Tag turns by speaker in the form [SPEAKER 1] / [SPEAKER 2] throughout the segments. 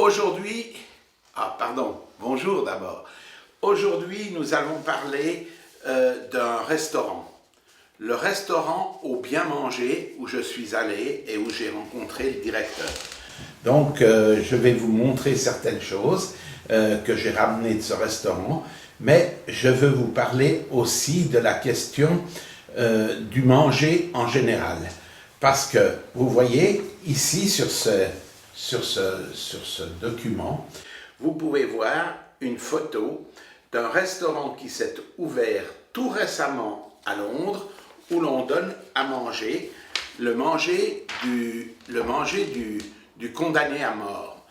[SPEAKER 1] Aujourd'hui, bonjour d'abord. Aujourd'hui, nous allons parler d'un restaurant. Le restaurant Au Bien Manger où je suis allé et où j'ai rencontré le directeur. Donc, je vais vous montrer certaines choses que j'ai ramenées de ce restaurant, mais je veux vous parler aussi de la question du manger en général. Parce que, vous voyez, ici sur ce document, vous pouvez voir une photo d'un restaurant qui s'est ouvert tout récemment à Londres, où l'on donne à manger le manger du condamné à mort.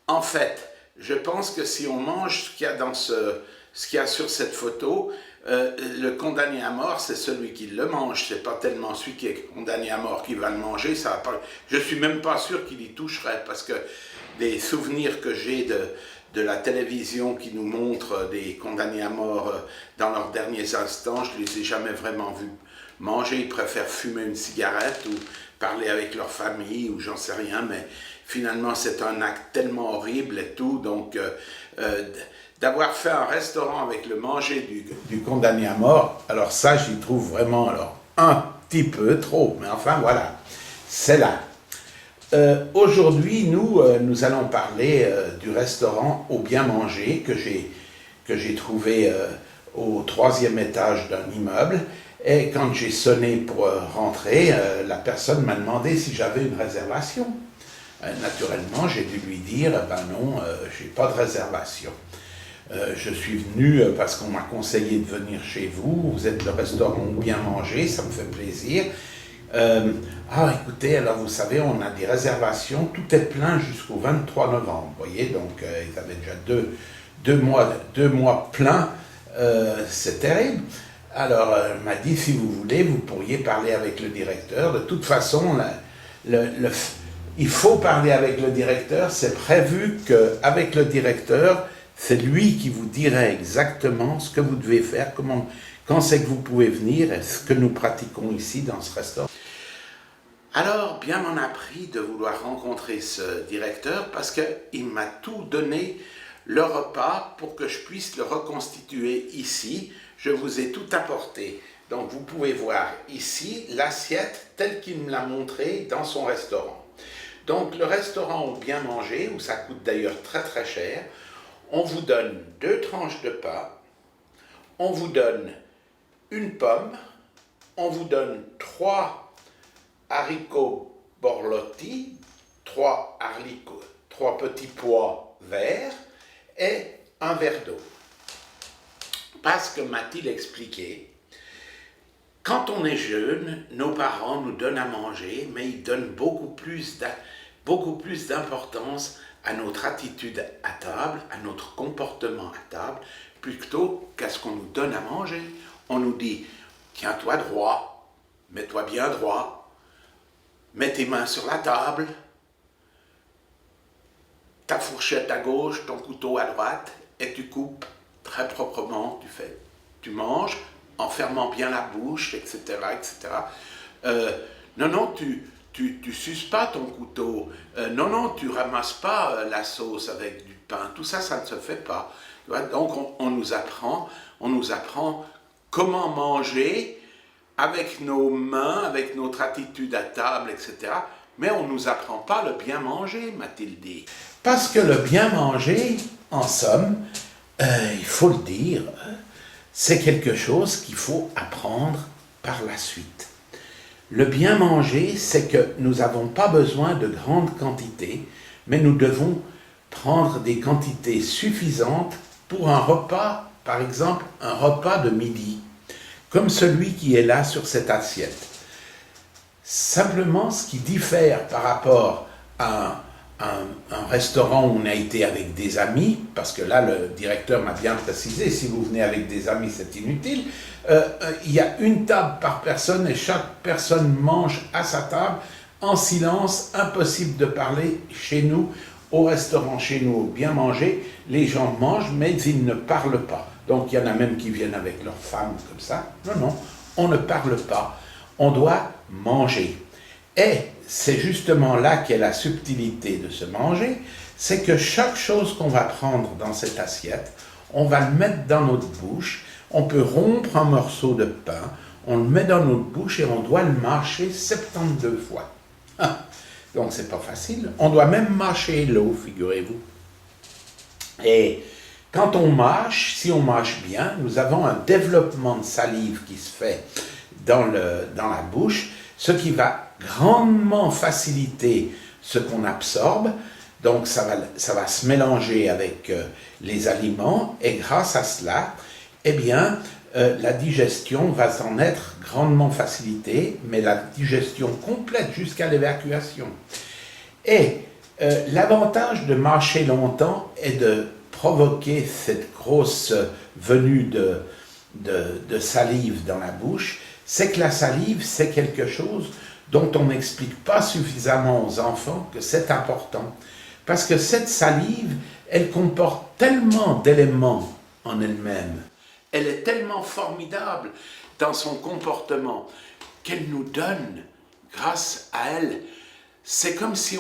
[SPEAKER 1] En fait, je pense que si on mange ce qu'il y a ce qu'il y a sur cette photo, le condamné à mort, c'est celui qui le mange, c'est pas tellement celui qui est condamné à mort qui va le manger. Ça va pas, je suis même pas sûr qu'il y toucherait, parce que des souvenirs que j'ai de la télévision qui nous montre des condamnés à mort dans leurs derniers instants, je les ai jamais vraiment vus manger. Ils préfèrent fumer une cigarette ou parler avec leur famille ou j'en sais rien, mais finalement c'est un acte tellement horrible et tout, donc d'avoir fait un restaurant avec le manger du condamné à mort, alors ça j'y trouve vraiment un petit peu trop, mais enfin voilà, c'est là. Aujourd'hui, nous allons parler du restaurant Au Bien Manger que j'ai trouvé au 3e étage d'un immeuble. Et quand j'ai sonné pour rentrer, la personne m'a demandé si j'avais une réservation. Naturellement, j'ai dû lui dire, ben non, j'ai pas de réservation. Je suis venu parce qu'on m'a conseillé de venir chez vous, vous êtes le restaurant Au Bien Manger, ça me fait plaisir. Écoutez, alors vous savez, on a des réservations, tout est plein jusqu'au 23 novembre, vous voyez, donc ils avaient déjà deux mois pleins, c'est terrible. Alors, elle m'a dit, si vous voulez, vous pourriez parler avec le directeur. De toute façon, il faut parler avec le directeur. C'est prévu qu'avec le directeur, c'est lui qui vous dirait exactement ce que vous devez faire, quand c'est que vous pouvez venir et ce que nous pratiquons ici dans ce restaurant. Alors, bien m'en a pris de vouloir rencontrer ce directeur parce qu'il m'a tout donné, le repas, pour que je puisse le reconstituer ici. Je vous ai tout apporté. Donc vous pouvez voir ici l'assiette telle qu'il me l'a montré dans son restaurant. Donc le restaurant Au Bien Manger, où ça coûte d'ailleurs très très cher, on vous donne 2 tranches de pain, on vous donne une pomme, on vous donne 3 haricots borlotti, 3 petits pois verts et un verre d'eau. Parce que m'a-t-il expliqué, quand on est jeune, nos parents nous donnent à manger, mais ils donnent beaucoup plus d'importance à notre attitude à table, à notre comportement à table, plutôt qu'à ce qu'on nous donne à manger. On nous dit, tiens-toi droit, mets-toi bien droit, mets tes mains sur la table, ta fourchette à gauche, ton couteau à droite, et tu coupes très proprement, tu manges en fermant bien la bouche, etc. Non, tu suces pas ton couteau. Non, tu ramasses pas la sauce avec du pain. Tout ça, ça ne se fait pas. Donc, on nous apprend comment manger avec nos mains, avec notre attitude à table, etc. Mais on ne nous apprend pas le bien manger, m'a-t-il dit. Parce que le bien manger, en somme, il faut le dire, c'est quelque chose qu'il faut apprendre par la suite. Le bien manger, c'est que nous n'avons pas besoin de grandes quantités, mais nous devons prendre des quantités suffisantes pour un repas, par exemple un repas de midi, comme celui qui est là sur cette assiette. Simplement, ce qui diffère par rapport à un restaurant où on a été avec des amis, parce que là, le directeur m'a bien précisé, si vous venez avec des amis, c'est inutile. Il y a une table par personne et chaque personne mange à sa table, en silence, impossible de parler chez nous, au restaurant chez nous, Au Bien Manger. Les gens mangent, mais ils ne parlent pas. Donc, il y en a même qui viennent avec leurs femmes comme ça. Non, on ne parle pas. On doit manger. Et c'est justement là qu'est la subtilité de ce manger, c'est que chaque chose qu'on va prendre dans cette assiette, on va le mettre dans notre bouche. On peut rompre un morceau de pain, on le met dans notre bouche et on doit le mâcher 72 fois. Donc c'est pas facile. On doit même mâcher l'eau, figurez-vous. Et quand on mâche, si on mâche bien, nous avons un développement de salive qui se fait dans la bouche, ce qui va grandement faciliter ce qu'on absorbe. Donc ça va se mélanger avec les aliments et grâce à cela, eh bien, la digestion va s'en être grandement facilitée, mais la digestion complète jusqu'à l'évacuation. Et l'avantage de mâcher longtemps et de provoquer cette grosse venue de salive dans la bouche, c'est que la salive, c'est quelque chose dont on n'explique pas suffisamment aux enfants que c'est important. Parce que cette salive, elle comporte tellement d'éléments en elle-même, elle est tellement formidable dans son comportement qu'elle nous donne, grâce à elle, c'est comme si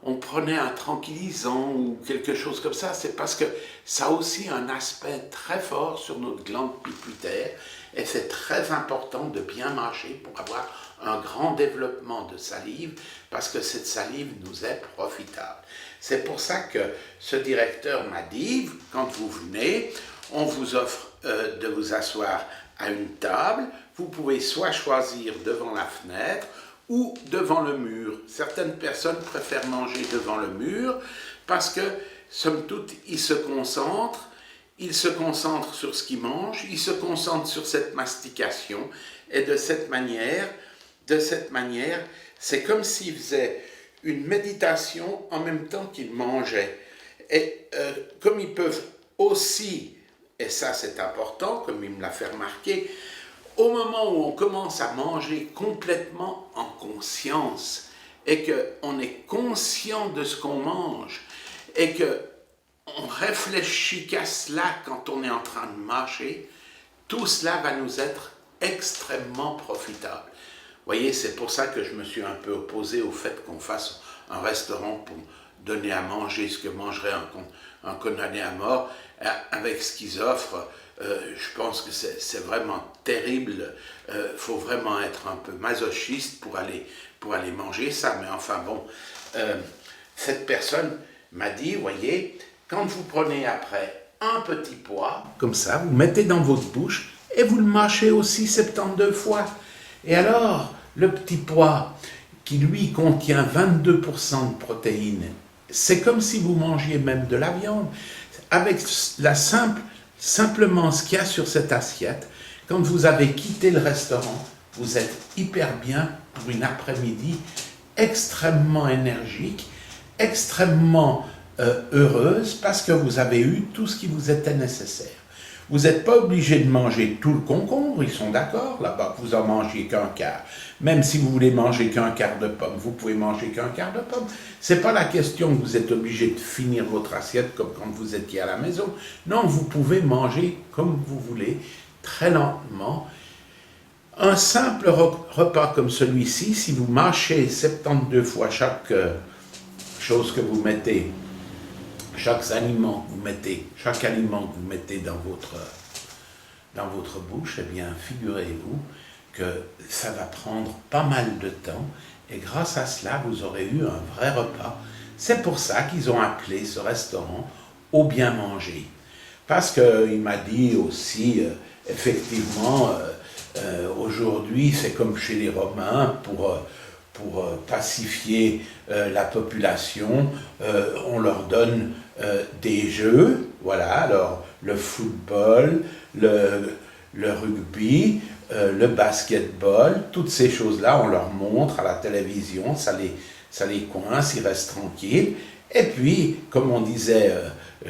[SPEAKER 1] on prenait un tranquillisant ou quelque chose comme ça, c'est parce que ça a aussi un aspect très fort sur notre glande pituitaire et c'est très important de bien mâcher pour avoir un grand développement de salive parce que cette salive nous est profitable. C'est pour ça que ce directeur m'a dit, quand vous venez, on vous offre de vous asseoir à une table, vous pouvez soit choisir devant la fenêtre ou devant le mur. Certaines personnes préfèrent manger devant le mur parce que, somme toute, ils se concentrent sur ce qu'ils mangent, ils se concentrent sur cette mastication et de cette manière, c'est comme s'ils faisaient une méditation en même temps qu'ils mangeaient. Et comme ils peuvent aussi, et ça c'est important, comme il me l'a fait remarquer, au moment où on commence à manger complètement en conscience et qu'on est conscient de ce qu'on mange et qu'on réfléchit qu'à cela quand on est en train de mâcher, tout cela va nous être extrêmement profitable. Vous voyez, c'est pour ça que je me suis un peu opposé au fait qu'on fasse un restaurant pour donner à manger ce que mangerait un condamné à mort avec ce qu'ils offrent. Je pense que c'est vraiment terrible. Faut vraiment être un peu masochiste pour aller manger ça. Mais enfin bon, cette personne m'a dit, voyez, quand vous prenez après un petit pois, comme ça, vous mettez dans votre bouche et vous le mâchez aussi 72 fois. Et alors, le petit pois qui lui contient 22% de protéines, c'est comme si vous mangiez même de la viande. Avec simplement ce qu'il y a sur cette assiette, quand vous avez quitté le restaurant, vous êtes hyper bien pour une après-midi extrêmement énergique, extrêmement heureuse, parce que vous avez eu tout ce qui vous était nécessaire. Vous n'êtes pas obligé de manger tout le concombre, ils sont d'accord là-bas, que vous en mangiez qu'un quart. Même si vous voulez manger qu'un quart de pomme, vous pouvez manger qu'un quart de pomme. C'est pas la question que vous êtes obligé de finir votre assiette comme quand vous étiez à la maison. Non, vous pouvez manger comme vous voulez, très lentement. Un simple repas comme celui-ci, si vous mâchez 72 fois chaque chose que vous mettez, chaque aliment que vous mettez dans votre bouche, eh bien, figurez-vous que ça va prendre pas mal de temps et grâce à cela, vous aurez eu un vrai repas. C'est pour ça qu'ils ont appelé ce restaurant Au Bien Manger. Parce qu'il m'a dit aussi, effectivement, aujourd'hui, c'est comme chez les Romains, pour pacifier la population, on leur donne des jeux, voilà, alors le football, le rugby, le basketball, toutes ces choses-là, on leur montre à la télévision, ça les coince, ils restent tranquilles, et puis, comme on disait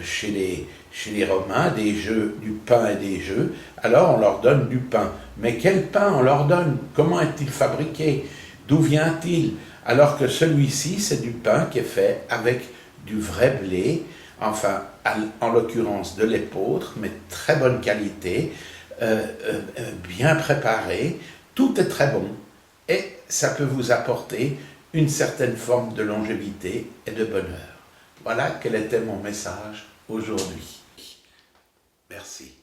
[SPEAKER 1] chez les Romains, des jeux, du pain et des jeux, alors on leur donne du pain. Mais quel pain on leur donne? Comment est-il fabriqué? D'où vient-il? Alors que celui-ci, c'est du pain qui est fait avec du vrai blé, enfin, en l'occurrence de l'épeautre, mais de très bonne qualité, bien préparé, tout est très bon. Et ça peut vous apporter une certaine forme de longévité et de bonheur. Voilà quel était mon message aujourd'hui. Merci.